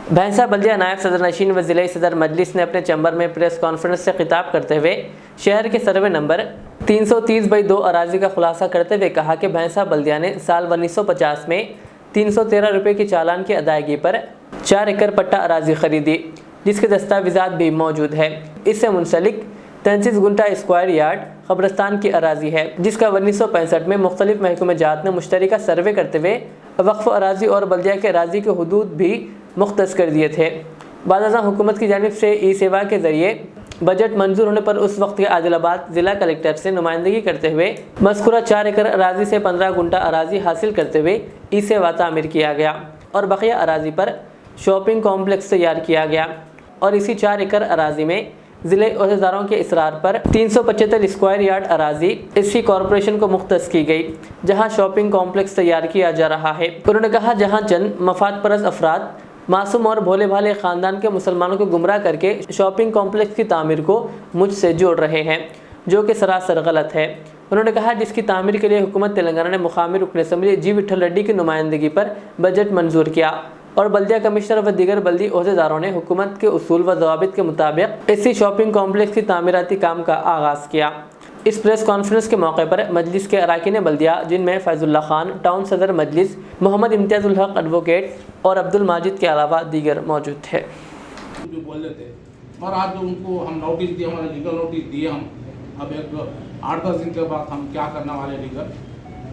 भैंसा बल्दिया नायब सदर नशीन व ज़िले सदर मजलिस ने अपने चैम्बर में प्रेस कॉन्फ्रेंस से खिताब करते हुए शहर के सर्वे नंबर 330/2 अराजी का खुलासा करते हुए कहा कि भैंसा बल्दिया ने साल 1950 में 313 रुपये की चालान की अदायगी पर 4 एकड़ पट्टा अराजी खरीदी, जिसके दस्तावेजात भी मौजूद है। इससे मुंसलिक 33 गुंटा स्क्वायर यार्ड कब्रस्तान की अराजी है, जिसका 1965 में मुख्तलिफ महकमे जात ने मुश्तरका सर्वे करते हुए वक्फ अराजी और बल्दिया के अराजी के हदूद भी मुख्तस कर दिए थे। बादशाह हुकूमत की जानिब से ई सेवा के ज़रिए बजट मंजूर होने पर उस वक्त के आदिलाबाद ज़िला कलेक्टर से नुमाइंदगी करते हुए मज़कूरा 4 एकड़ अराजी से 15 गुंटा अराजी हासिल करते हुए ई सेवा तामीर किया गया और बकिया अराजी पर शॉपिंग कॉम्प्लेक्स तैयार किया गया और इसी 4 एकड़ अराजी में ज़िले अहदेदारों के इसरार पर 375 स्क्वायर यार्ड अराजी इसी कॉरपोरेशन को मुख्तस की गई, जहां शॉपिंग कॉम्प्लेक्स तैयार किया जा रहा है। उन्होंने कहा, जहां चंद मफाद परस्त अफराद मासूम और भोले भाले ख़ानदान के मुसलमानों को गुमराह करके शॉपिंग कॉम्प्लेक्स की तामीर को मुझसे जोड़ रहे हैं, जो कि सरासर गलत है। उन्होंने कहा, जिसकी तामीर के लिए हुकूमत तेलंगाना ने मुकामी रुकन असम्बली जी विठल रेड्डी की नुमाइंदगी पर बजट मंजूर किया और बल्दिया कमिश्नर व दीगर बल्दी ओहदेदारों ने हुकूमत के उसूल व ज़वाबित के मुताबिक इसी शॉपिंग कॉम्प्लेक्स की तामीराती काम का आगाज़ किया। इस प्रेस कॉन्फ्रेंस के मौके पर मजलिस के अरकान बल्दिया, जिनमें फैजुल्ला खान टाउन सदर मजलिस, मोहम्मद इम्तियाजुल हक एडवोकेट और अब्दुल माजिद के अलावा दीगर मौजूद थे। जो बोल रहे थे और आज उनको हम नोटिस दिए, हमारे लीगल नोटिस दिए। हम अब एक 8-10 दिन के बाद हम क्या करने वाले लीगल,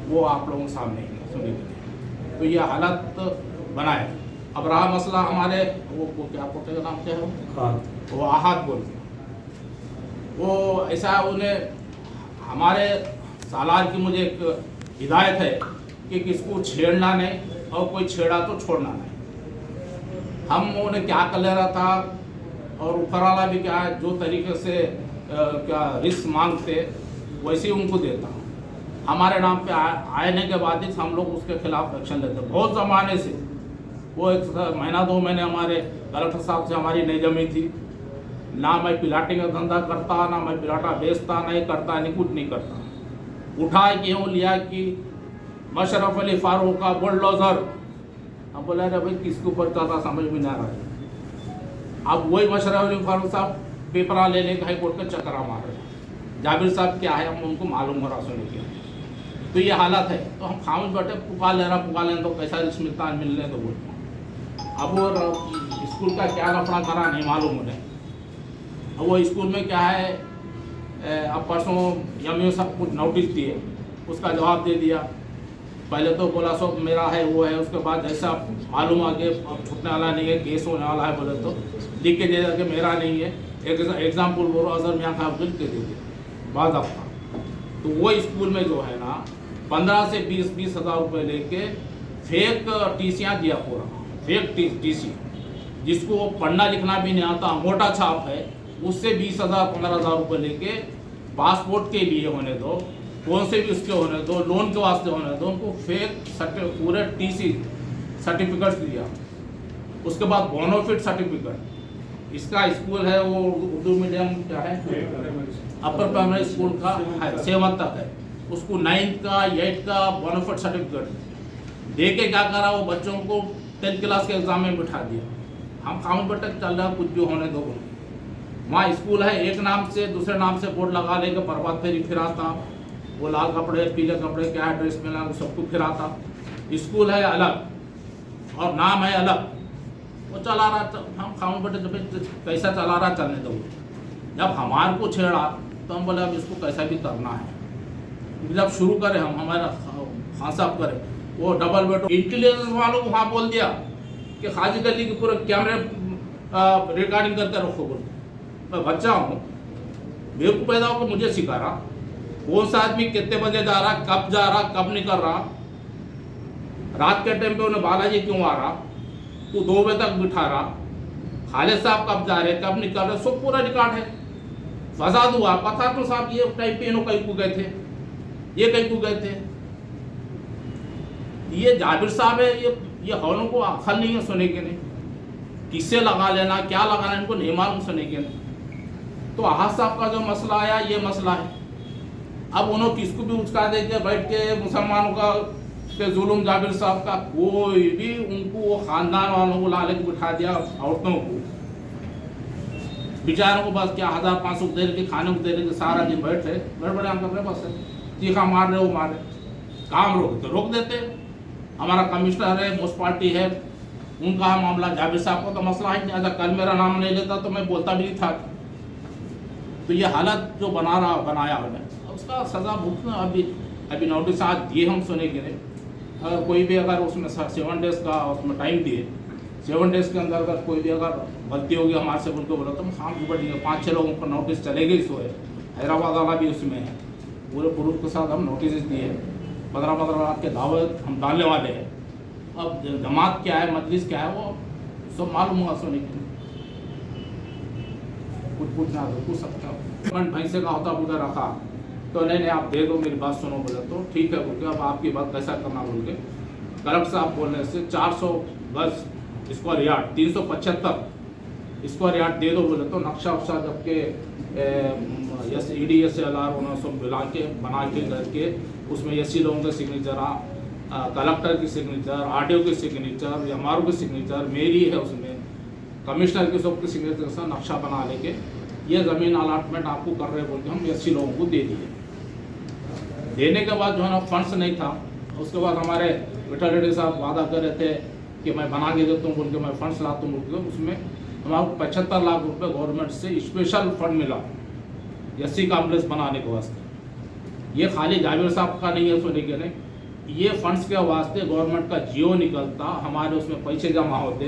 वो आप लोगों के सामने सुनेंगे। तो ये हालत बना है। अब रहा मसला हमारे वो क्या पोते का नाम क्या है, वो आहत बोलते हैं। वो ऐसा उन्हें हमारे सालार की मुझे एक हिदायत है कि किसको छेड़ना नहीं और कोई छेड़ा तो छोड़ना नहीं। हम उन्हें क्या कर ले रहा था और ऊपर वाला भी क्या है, जो तरीके से क्या रिस्क मांगते वैसे ही उनको देता। हमारे नाम पे आने के बाद ही हम लोग उसके खिलाफ एक्शन लेते। बहुत ज़माने से वो 1 महीना 2 महीने हमारे कलेक्टर साहब से हमारी नहीं जमी थी। ना मैं पिलाटिंग का धंधा करता, ना मैं पिलाटा बेचता, नहीं करता, नहीं कुछ नहीं करता। उठा क्यों लिया कि मशरफ अली फारूक का बुलडोजर, अब बोला अरे भाई किसके ऊपर चलता समझ में ना रहा है। अब वही मशरफ अली फारूक साहब पेपरा लेने का हाई कोर्ट का चक्कर मार रहे। जाबिर साहब क्या है हम उनको मालूम हो रहा सुने किया। तो ये हालत है। तो हम खामोश बैठे, पुकार लें तो कैसा रिस्क मिलता है, मिलने तो बोलते। अब वो स्कूल का क्या लफड़ा करा नहीं मालूम उन्हें। अब वो स्कूल में क्या है, अब परसों यमियों सब कुछ नोटिस दिए, उसका जवाब दे दिया। पहले तो बोला सब मेरा है वो है, उसके बाद जैसा मालूम आ कि अब छुटने वाला नहीं है, केस होने वाला है, बोले तो लिख के दे दिया कि मेरा नहीं है। एक एग्जाम्पल बोलो, अजहर मियाँ का लिख के दे दिया बाद आपका। तो वो स्कूल में जो है ना 15 से 20 हज़ार रुपये लेके फेक टीसियाँ दिया, पूरा फेक टीसी, जिसको पढ़ना लिखना भी नहीं आता, मोटा छाप है, उससे 20,000-15,000 रुपये लेके पासपोर्ट के लिए होने दो, कौन से भी उसके होने दो, लोन के वास्ते होने दो, उनको फेक पूरे टीसी सर्टिफिकेट्स दिया। उसके बाद बोनोफिट सर्टिफिकेट, इसका स्कूल है वो उर्दू मीडियम क्या है, अपर प्राइमरी स्कूल का है, 7th तक है, उसको 9th का 8th का बोनोफिट सर्टिफिकेट दे के क्या करा, वो बच्चों को 10th क्लास के एग्जाम में बिठा दिया। हम खामोश बैठे चल रहा कुछ भी होने दो। वहाँ स्कूल है, एक नाम से दूसरे नाम से बोर्ड लगा लेके बर्बाद फेरी फिराता, वो लाल कपड़े पीले कपड़े क्या ड्रेस में लगा सबको फिराता। स्कूल है अलग और नाम है अलग, वो चला रहा। हम खामोश बैठे जब कैसा चला रहा चलने दो। जब हमारे को छेड़ा तो हम बोले अब इसको कैसा भी करना है। जब शुरू करें हम हमारा खान साहब करें, वो डबल बेड इंटेलिजेंस वालों को वहाँ बोल दिया कि खाजी गली के पूरे कैमरे रिकॉर्डिंग करके रखो। बोल मैं बच्चा हूँ, मेरे को पैदा होकर मुझे सिखा रहा कौन सा आदमी कितने बजे जा रहा, कब जा रहा, कब निकल रहा, रात के टाइम पे उन्हें बालाजी क्यों आ रहा, तू 2 बजे तक बिठा रहा, खालिद साहब कब जा रहे कब निकल रहे, सब पूरा रिकॉर्ड है। फसाद हुआ पता तो साहब ये टाइम पे इन्हों कहीं को गए थे, ये कहीं को गए थे। ये जाबिर साहब है, ये हौलों को अक्ल नहीं है सुने के नहीं, किससे लगा लेना क्या लगाना इनको नहीं मालूम सुने के नहीं। तो आहद साहब का जो मसला आया ये मसला है। अब उन्होंने किसको भी उचका दे के बैठ के मुसलमानों का कि जुलूम जाबिर साहब का कोई भी उनको वो खानदान वालों को लालच बिठा दिया, औरतों को बेचारों को बस क्या 1500 दे रहे, खाने को दे रहे, सारा दिन बैठे गड़बड़ियाँ कर रहे, बस चीखा मार रहे, वो मारे, काम रोक देते। हमारा कमिश्नर है, म्यूनसिपालिटी है, उनका है मामला, जाबिर साहब को तो मसला ही नहीं। अगर कल मेरा नाम नहीं लेता तो मैं बोलता भी नहीं था। तो ये हालत जो बनाया उन्हें, उसका सज़ा भुगतना। अभी नोटिस आज दिए हम सुने के लिए। अगर कोई भी अगर उसमें 7 डेज़ का उसमें टाइम दिए, 7 डेज़ के अंदर अगर कोई भी अगर गलती होगी हमारे से उनको बोला तो हम शाम को बढ़ेंगे। 5-6 लोगों को नोटिस चलेगी। सो है हैदराबाद वाला भी उसमें है, पूरे प्रूफ के साथ हम नोटिस दिए। 15-15 लाख के दावत हम डालने वाले हैं। अब जमात क्या है, मजलिस क्या है, वो सब मालूम होगा सुने के। कुछ पूछना तो पूछ सकता हूँ। भैंसे का होता पूरा रखा तो नहीं आप दे दो, मेरी बात सुनो बोले तो ठीक है बोल के, अब आपकी बात कैसा करना बोल के कलेक्टर साहब बोलने से 400 गज स्क्वायर यार्ड 375 स्क्वायर यार्ड दे दो बोले तो नक्शा वक्शा जबकि EDSLR उन्होंने सब मिला के बना के करके उसमें SC लोगों के सिग्नेचर, कलेक्टर की सिग्नेचर, RDO की सिग्नेचर, MRO की सिग्नेचर, मेरी है, उसमें कमिश्नर की सबकी सिग्नेचर से नक्शा बना लेके ये ज़मीन अलाटमेंट आपको कर रहे बोल के हम SC लोगों को दे दिए। देने के बाद जो है ना फंड्स नहीं था, उसके बाद हमारे विठल रेड्डी साहब वादा कर रहे थे कि मैं बना के देता हूँ बोल के, मैं फंड्स लाता हूँ बोल के। उसमें हमारे 75 लाख रुपए गवर्नमेंट से स्पेशल फंड मिला SC कॉम्प्लेक्स बनाने के वास्ते। ये खाली जाबिर साहब का नहीं है सुने के नहीं, ये फंड्स के वास्ते गवर्नमेंट का जियो निकलता, हमारे उसमें पैसे जमा होते,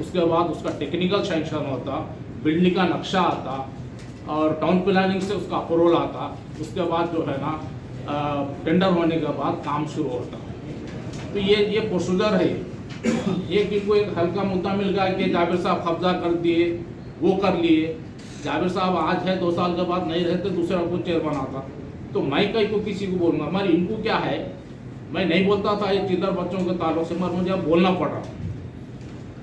उसके बाद उसका टेक्निकल सैंक्शन होता, बिल्डिंग का नक्शा आता और टाउन प्लानिंग से उसका अप्रूवल आता, उसके बाद जो है ना टेंडर होने के बाद काम शुरू होता। तो ये प्रोसीजर है। ये कि कोई एक हल्का मुद्दा मिल गया कि जाबिर साहब कब्जा कर दिए, वो कर लिए, जाबिर साहब आज है 2 साल के बाद नहीं रहते, दूसरा को चेयरमैन आता, तो मैं कहीं को किसी को बोलूँगा। हमारी इनको क्या है, मैं नहीं बोलता था ये टीचर बच्चों के ताल्लुक से, मगर मुझे अब बोलना पड़ा।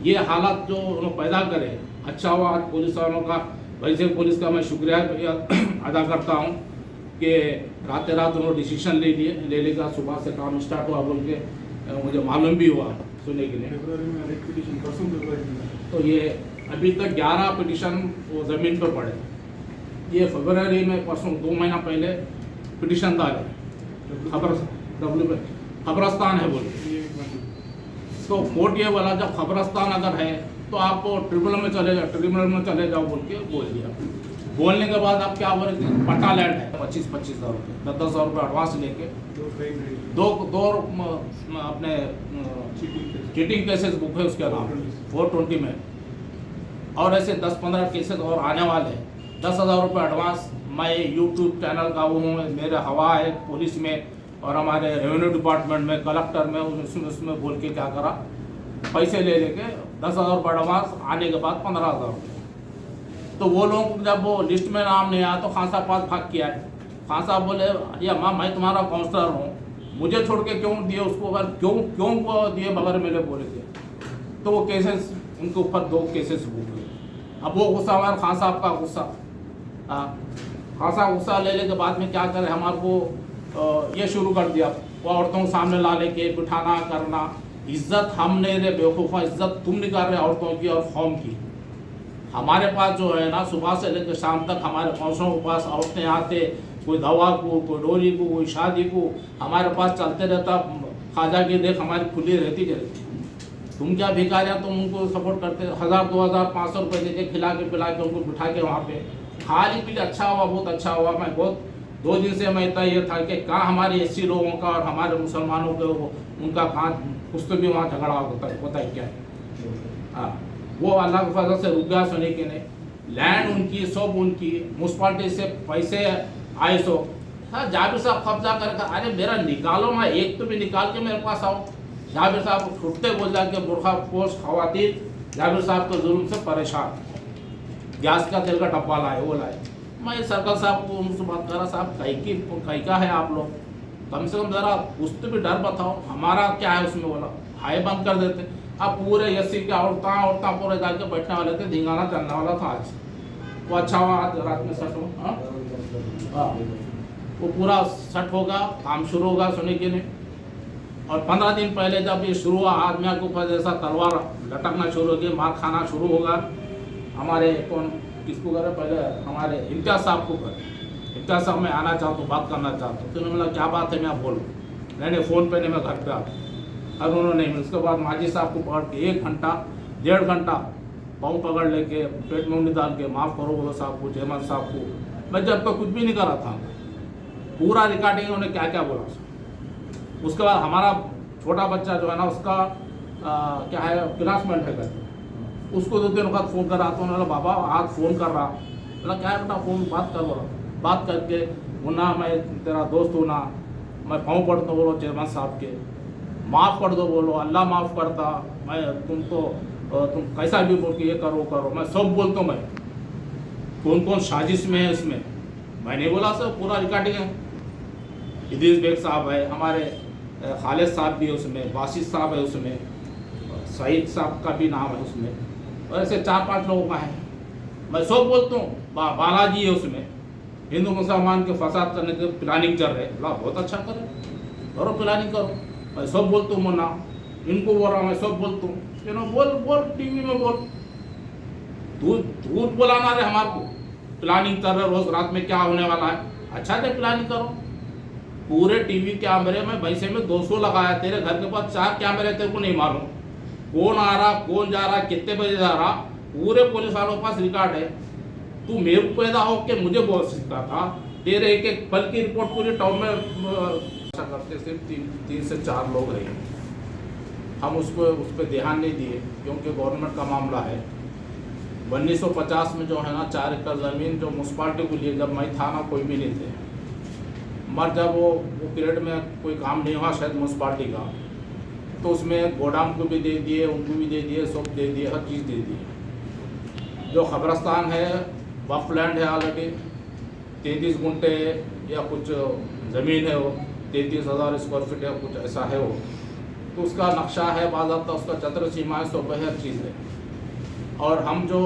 ये हालात जो उन्होंने पैदा करे, अच्छा हुआ आज पुलिस वालों का, वैसे पुलिस का मैं शुक्रिया अदा करता हूँ कि रात उन्होंने डिसीजन ले लेगा, सुबह से काम स्टार्ट हुआ बोल के मुझे मालूम भी हुआ सुनने के लिए। तो ये अभी तक 11 पिटिशन वो ज़मीन पर पड़े। ये फरवरी में परसों 2 महीना पहले पिटिशन डाले, खबरस्तान है बोल। तो कोर्ट ये बोला जब खबरस्तान अगर है तो आप ट्रिब्यूनल में चले जाओ बोल के बोल दिया। बोलने के बाद आप क्या बोल रहे थे, पट्टा लैंड है 25,000 रुपये, 10,000 रुपये एडवांस लेके दो अपने चीटिंग केसेस बुक है उसके नाम 420 में, और ऐसे 10-15 केसेस और आने वाले हैं। 10,000 रुपये एडवांस। मैं यूट्यूब चैनल का वो हूँ, मेरे हवा है पुलिस में और हमारे रेवेन्यू डिपार्टमेंट में, कलेक्टर में, उसमें बोल के क्या करा, पैसे ले लेके 10,000 रुपये एडवांस, आने के बाद 15,000 रुपये। तो वो लोग जब वो लिस्ट में नाम नहीं आया तो खान साहब पास भाग किया है। खान साहब बोले ये अम्मा मैं तुम्हारा काउंसलर हूँ, मुझे छोड़ के क्यों दिए उसको, अगर क्यों दिए बगैर मेरे बोले थे। तो वो केसेस उनके ऊपर 2 केसेस बुक हुए। अब वो गुस्सा हमारा खान साहब का गुस्सा, खान साहब गुस्सा लेने के बाद में क्या करे, हमारे को ये शुरू कर दिया, वो औरतों के सामने ला लेके बिठाना करना। इज्जत हम नहीं रहे बेवकूफ़ा, इज्जत तुम निकाल रहे औरतों की और कौम की। हमारे पास जो है ना सुबह से लेकर शाम तक हमारे काउंसलों के पास औरतें आते, कोई दवा को, कोई डोरी को, कोई शादी को, हमारे पास चलते रहता। खाजा की देख हमारी खुली रहती रहती। तुम क्या भिखारियाँ, तुम उनको सपोर्ट करते, 1,000, 2,000, 500 रुपये देके खिला के पिला के उनको बिठा के वहाँ पे खाली पी। अच्छा हुआ, बहुत अच्छा हुआ। मैं बहुत 2 दिन से मैं इतना ये था कि कहाँ हमारे SC लोगों का और हमारे मुसलमानों के उनका कहाँ कुछ तो भी वहाँ झगड़ा होता है क्या। हाँ, वो अल्लाह के फजल से रुक गया सुने के नहीं। लैंड उनकी, सब उनकी, म्यूनसिपालिटी से पैसे आए सो। हाँ, जाबिर साहब कब्जा कर, अरे मेरा निकालो, मैं एक तो भी निकाल के मेरे पास आओ। जाबिर साहब छुटते बोल जाके बुरखा पोस्ट खवातीन जाबिर साहब के जुल्म से परेशान, गैस का तेल का डब्बा लाए, वो लाए। मैं सर्कल साहब को उनसे बात कर रहा, साहब कहीं का है आप लोग, कम से कम ज़रा उस तो भी डर बताओ, हमारा क्या है उसमें। बोला हाई बंद कर देते। अब पूरे SC के औरता पूरे जाके बैठने वाले थे, धिंगाना चलने वाला था आज। वो अच्छा हुआ आज रात में सेट हो। हाँ, वो पूरा सेट होगा, काम शुरू होगा सुने के नहीं। और 15 दिन पहले जब ये शुरू हुआ, आदमियों के ऊपर जैसा तलवार लटकना शुरू हो गई, मार खाना शुरू होगा। हमारे कौन किसको करे, पहले हमारे इम्तियाज साहब को करे। इम्तियाज साहब मैं आना चाहता हूँ, बात करना चाहता हूँ। तो उन्होंने बोला क्या बात है, मैं बोलूँ, नहीं फ़ोन पे नहीं, मैं घर पे आता। और उन्होंने नहीं, उसके बाद माजी साहब को पकड़ के 1 घंटा 1.5 घंटा पाँव पकड़ लेके पेट में उंगली डाल के माफ़ करो बोलो साहब को, चेयरमैन साहब को। मैं जब तक कुछ भी नहीं करा था, पूरा रिकॉर्डिंग उन्होंने क्या क्या बोला। उसके बाद हमारा छोटा बच्चा जो है ना, उसका क्या है, क्लासमेट है घर, उसको 2 दिन बाद फ़ोन करा तो उन्होंने बोला बाबा आज फ़ोन कर रहा। बोला क्या है बेटा, फ़ोन बात कर, बोला बात करके मुन्ना मैं तेरा दोस्त हूँ ना, मैं पाँव पढ़ता बोलो चेयरमैन साहब के, माफ़ कर दो बोलो, अल्लाह माफ़ करता, मैं तुम कैसा भी बोल के ये करो करो, मैं सब बोलता हूँ। मैं कौन कौन साजिश में है इसमें मैं नहीं बोला सर, पूरा रिकॉर्डिंग है। इदरीस बेग साहब है, हमारे खालिद साहब भी है उसमें, बासित साहब है उसमें, सईद साहब का भी नाम है उसमें, और ऐसे 4-5 लोगों का है। मैं सब बोलता हूँ। बालाजी है उसमें, हिंदू मुसलमान के फसाद करने के प्लानिंग चल रहे। बोला बहुत अच्छा करो प्लानिंग करो। मैं सब बोलता हूँ मुन्ना, इनको बोल रहा हूँ, मैं सब बोलता हूँ। बोल टीवी में बोल, झूठ बोलाना रहे हमारे को, प्लानिंग कर रहे रोज रात में क्या होने वाला है। अच्छा से प्लानिंग करो। पूरे टीवी कैमरे में भैंसे में 200 लगाया, तेरे घर के पास 4 कैमरे, तेरे को नहीं मालूम कौन आ रहा, कौन जा रहा, कितने बजे जा रहा, पूरे पुलिस वालों के पास रिकॉर्ड है। तू मेरे को पैदा हो के मुझे बोल सकता था, तेरे एक पल की रिपोर्ट पूरी टाउन में करते सिर्फ 3 से 4 लोग रहे। हम उस पर ध्यान नहीं दिए क्योंकि गवर्नमेंट का मामला है। 1950 में जो है ना 4 एकड़ ज़मीन जो म्यूनसिपाल्टी को लिए, जब मैं था ना कोई भी नहीं थे, मगर जब वो पीरियड में कोई काम नहीं हुआ शायद म्यूनसिपाल्टी का, तो उसमें गोडाउन को भी दे दिए, उनको भी दे दिए, सब दे दिए, हर चीज़ दे दी। जो खबरस्तान है वक्फ लैंड है ऑलरेडी, 33 गुंटे या कुछ ज़मीन है, वो 33,000 स्क्वायर फीट है, कुछ ऐसा है वो। तो उसका नक्शा है, बाज़ाब्ता उसका चतर सीमा है, सब हर चीज़ है। और हम जो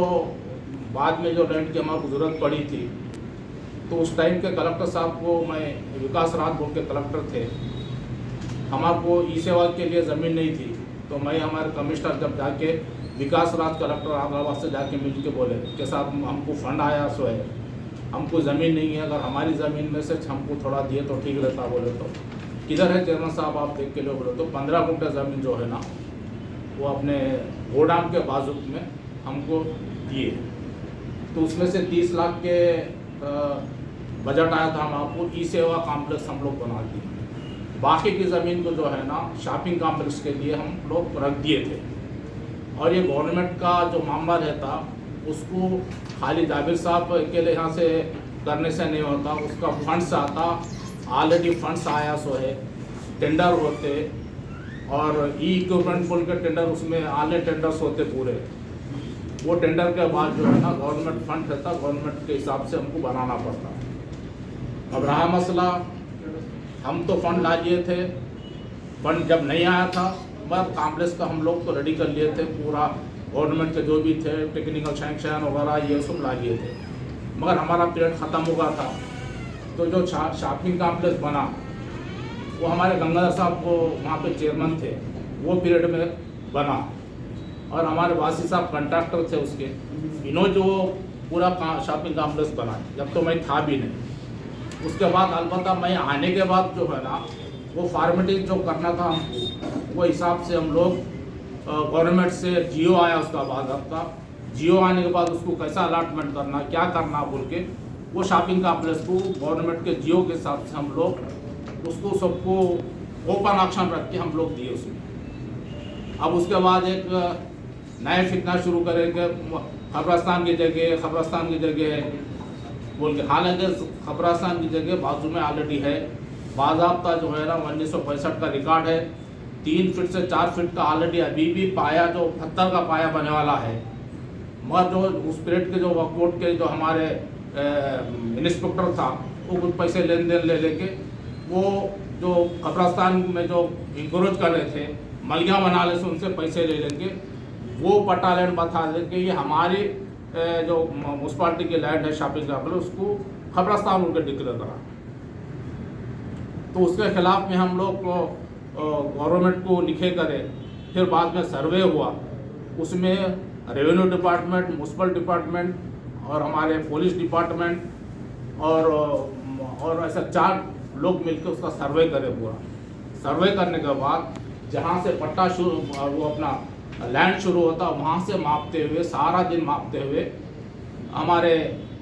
बाद में जो लैंड की हमारी ज़रूरत पड़ी थी, तो उस टाइम के कलेक्टर साहब को, मैं विकास राज बोल के कलेक्टर थे, हमारे को ई सेवा के लिए ज़मीन नहीं थी। तो मैं हमारे कमिश्नर जब जाके विकास राज कलेक्टर आदिलाबाद से जाके मिल के बोले के साथ हमको फंड आया सो है, हमको ज़मीन नहीं है, अगर हमारी ज़मीन में से हमको थोड़ा दिए तो ठीक रहता। बोले तो किधर है चेयरमैन साहब आप देख के लो। बोले तो 15 गुंठे ज़मीन जो है ना वो अपने गोडाउन के बाजू में हमको दिए। तो उसमें से 30 लाख के बजट आया था, हम आपको ई सेवा कॉम्प्लेक्स हम लोग बना दिए। बाकी की ज़मीन को जो है ना शॉपिंग कॉम्प्लेक्स के लिए हम लोग रख दिए थे। और ये गवर्नमेंट का जो मामला रहता उसको खाली जाबिर साहब अकेले यहाँ से करने से नहीं होता, उसका फंड्स आता, ऑलरेडी फंड्स आया सो है, टेंडर होते और ई इक्विपमेंट फुल के टेंडर, उसमें आने टेंडर्स होते पूरे। वो टेंडर के बाद जो है ना गवर्नमेंट फंड रहता, गवर्नमेंट के हिसाब से हमको बनाना पड़ता। अब रहा मसला, हम तो फंड ला लिए थे, फंड जब नहीं आया था बस कॉम्प्लेक्स का हम लोग तो रेडी कर लिए थे, पूरा गवर्नमेंट के जो भी थे टेक्निकल सैंक्शन वगैरह ये सब ला लिए थे, मगर हमारा पीरियड ख़त्म हो गया था। तो जो शॉपिंग कॉम्प्लेक्स बना वो हमारे गंगाधर साहब को वहाँ पे चेयरमैन थे, वो पीरियड में बना, और हमारे वासी साहब कंट्रैक्टर थे उसके, इन्होंने जो पूरा शॉपिंग कॉम्प्लेक्स बना, जब तो मैं था भी नहीं। उसके बाद अलबत्ता मैं आने के बाद जो है ना वो फॉर्मेलिटीज जो करना था हमको, वो हिसाब से हम लोग गवर्नमेंट से जियो आया, उसका बाज़ाब्ता जियो आने के बाद उसको कैसा अलाटमेंट करना, क्या करना बोल के वो शॉपिंग कॉम्प्लेक्स को गवर्नमेंट के जियो के हिसाब से हम लोग उसको सबको ओपन ऑक्शन रख के हम लोग दिए उसमें। अब उसके बाद एक नया फितना शुरू करेंगे, खबरस्तान की जगह है बोल के, हालांकि खबरस्तान की जगह बाजू में ऑलरेडी है, बाज़ाब्ता जो है ना 1965 का रिकॉर्ड है, 3 फीट से 4 फीट का ऑलरेडी अभी भी पाया, जो पत्थर का पाया बनने वाला है। मगर जो उस पीरियड के जो वक्फ के जो हमारे इंस्पेक्टर था वो कुछ पैसे लेन देन ले लेके वो जो कब्रस्तान में जो इंक्रोच कर रहे थे, मलिया बना ले से उनसे पैसे ले लेंगे, वो पट्टा लैंड बता देंगे ये हमारी जो म्यूनसिपाल्टी की लैंड है शॉपिंग कॉम्प्लेक्स, उसको खबरस्तान उनके डिक्लेयर करा। तो उसके खिलाफ में हम लोग को गवर्नमेंट को लिखे करे। फिर बाद में सर्वे हुआ, उसमें रेवेन्यू डिपार्टमेंट, म्यूनसिपल डिपार्टमेंट और हमारे पुलिस डिपार्टमेंट और ऐसा 4 लोग मिलकर उसका सर्वे करे। पूरा सर्वे करने के बाद जहाँ से पट्टा शुरू, वो अपना लैंड शुरू होता, वहाँ से मापते हुए, सारा दिन मापते हुए, हमारे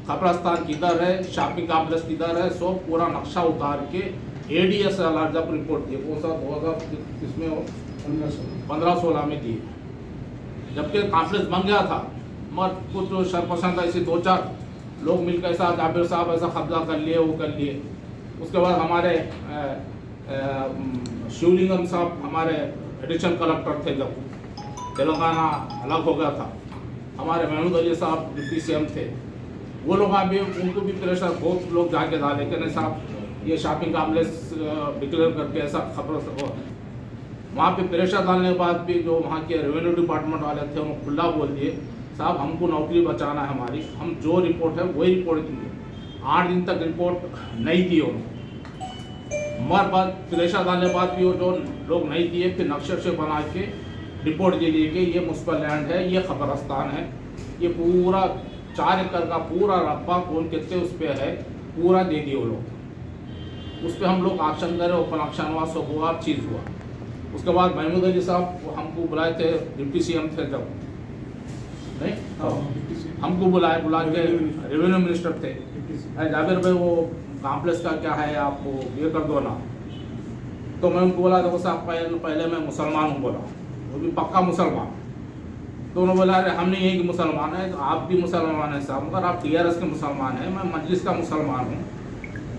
कब्रिस्तान किधर है, शॉपिंग कॉम्प्लेक्स किधर है, सो पूरा नक्शा उतार के ADS जब रिपोर्ट दी, वो सब 2000 इसमें 15-16 में दी। जबकि कॉम्प्लेक्स बन गया था, मगर कुछ शरपसंद ऐसे 2-4 लोग मिलकर ऐसा जाबिर साहब ऐसा कब्जा कर लिए, वो कर लिए। उसके बाद हमारे शिवलिंगम साहब हमारे एडिशनल कलेक्टर थे, जब तेलंगाना अलग हो गया था, हमारे महमूद अली साहब डिप्टी CM थे, वो लोग भी, उनको भी प्रेशर बहुत लोग जाके डाले कि नहीं साहब ये शॉपिंग कॉम्प्लेक्स डिक्लेयर करके ऐसा खबर। वहाँ पे प्रेशर डालने के बाद भी जो वहाँ के रेवेन्यू डिपार्टमेंट वाले थे उन्होंने खुला बोल दिए, साहब हमको नौकरी बचाना है हमारी, हम जो रिपोर्ट है वही रिपोर्ट देंगे। 8 दिन तक रिपोर्ट नहीं दी उन्होंने, मगर बाद प्रेशर डालने के बाद भी वो जो लोग नहीं दिए, फिर नक्शे से बना के रिपोर्ट दे दी कि ये म्यूनसिपल लैंड है, ये कब्रिस्तान है, ये पूरा 4 एकड़ का पूरा रकबा कौन कितने उस पर है पूरा दे दिए वो लोग। उस पर हम लोग ऑक्शन करे, ओपन ऑक्शन हुआ, सब हुआ, चीज़ हुआ। उसके बाद महमूद अली साहब हमको बुलाए थे, डिप्टी CM थे जब, नहीं हमको बुला के रेवेन्यू मिनिस्टर थे, जाबिर भाई वो कॉम्प्लेक्स का क्या है, आप ये कर दो ना। तो मैं उनको बोला, देखो साहब पहले मैं मुसलमान हूँ, बोला वो भी पक्का मुसलमान। तो उन्होंने बोला, अरे हम नहीं यही मुसलमान है, तो आप भी मुसलमान हैं साहब, मगर आप TRS के मुसलमान हैं, मैं मजलिस का मुसलमान हूँ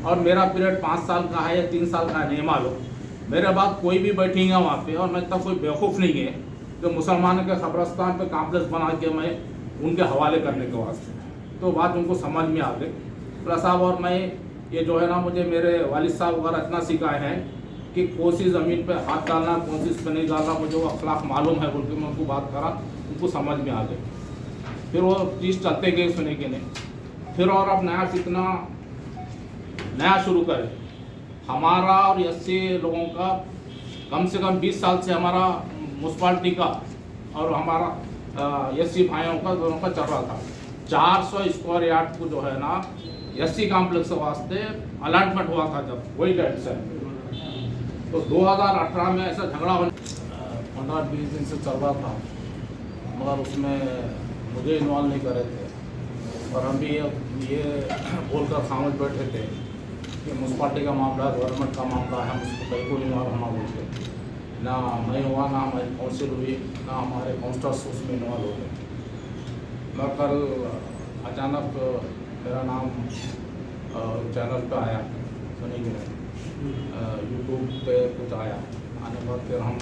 और मेरा पीरियड 5 साल का है या 3 साल का है, नहीं मालूम। मेरे बाद कोई भी बैठेंगे वहाँ पे, और मैं तब कोई बेवकूफ़ नहीं है जो मुसलमानों के कब्रिस्तान पे कॉम्प्लेक्स बना के मैं उनके हवाले करने के वास्ते। तो बात उनको समझ में आ गई। प्लस साहब और मैं ये जो है ना, मुझे मेरे वालिद साहब वगैरह इतना सिखाए हैं कि कौन सी ज़मीन पे हाथ डालना, कौन सी इस पर नहीं डालना, मुझे वो अखलाक मालूम है बोल के मैं उनको बात करा, उनको समझ में आ गई। फिर वो चीज़ चलते गए सुने के नहीं। फिर और अब नया शुरू करें। हमारा और 80 लोगों का कम से कम 20 साल से हमारा म्यूनसिपाल्टी का और हमारा 80 भाइयों का दोनों का चल रहा था। 400 स्क्वायर यार्ड को जो है ना 80 कॉम्प्लेक्स वास्ते अलॉटमेंट हुआ था, जब वही डेट से। तो 2018 में ऐसा झगड़ा 15-20 दिन से चल रहा था, मगर उसमें मुझे इन्वॉल्व नहीं कर रहे थे, और हम भी ये बोलकर खामोश बैठे थे कि म्यूनसिपाल्टी का मामला, गवर्नमेंट का मामला है, हम उसको कहीं को इन्वॉल्व होना बोलते। ना मैं हुआ, ना हमारी काउंसिल हुई, ना हमारे काउंसलर्स उसमें इन्वॉल्व हो गए। मैं कल अचानक मेरा नाम चैनल पे आया, सुनी कि यूट्यूब पे कुछ आया, आने के बाद फिर हम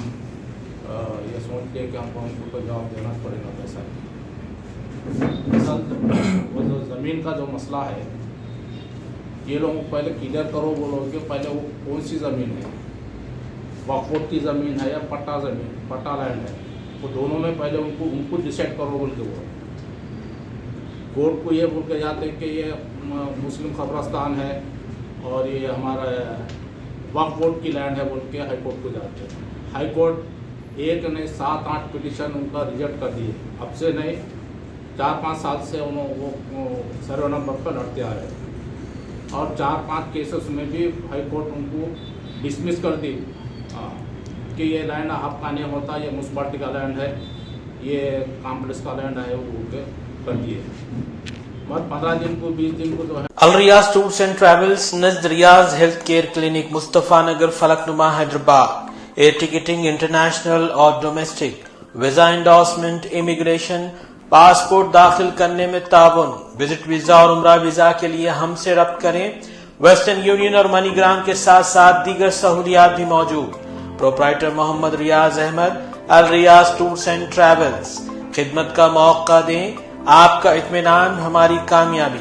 ये सोच लिए कि हमको तो जवाब देना पड़ेगा। पैसा वो जो ज़मीन का जो मसला है, ये लोग पहले क्लियर करो, बोलो कि पहले वो कौन सी ज़मीन है, वक्फ बोर्ड की ज़मीन है या पट्टा ज़मीन, पट्टा लैंड है, वो दोनों में पहले उनको डिसाइड करो बोल के। वो कोर्ट को ये बोल के जाते कि ये मुस्लिम कब्रिस्तान है और ये हमारा वक्फ बोर्ड की लैंड है बोल के हाई कोर्ट को जाते हैं। हाई कोर्ट 1 नहीं 7-8 पिटिशन उनका रिजेक्ट कर दिए। अब से नहीं 4-5 साल से उन्होंने वो सर्वे नंबर पर लड़ते आ रहे हैं, और 4-5 केसेस में भी हाई कोर्ट उनको डिसमिस कर दी कि ये लैंड आपका नहीं होता, ये म्यूनसिपाल्टी का लैंड है, ये कॉम्प्लेक्स का लैंड है, वो कर दिए। मत 15 दिन को 20 दिन को जो है Al Riyaz tours and travels नज़द Riyaz health care clinic, Mustafa Nagar, Falaknuma, Hyderabad. Air ticketing international और domestic, visa endorsement, immigration, passport दाखिल करने में ताउन। विजिट वीजा और उम्रा वीजा के लिए हमसे रब्त करें। वेस्टर्न यूनियन और मनीग्राम के साथ साथ दीगर सहूलियात भी मौजूद। Proprietor Mohammad Riyaz Ahmed, Al Riyaz tours and travels. खिदमत का मौका दें, आपका इत्मीनान हमारी कामयाबी।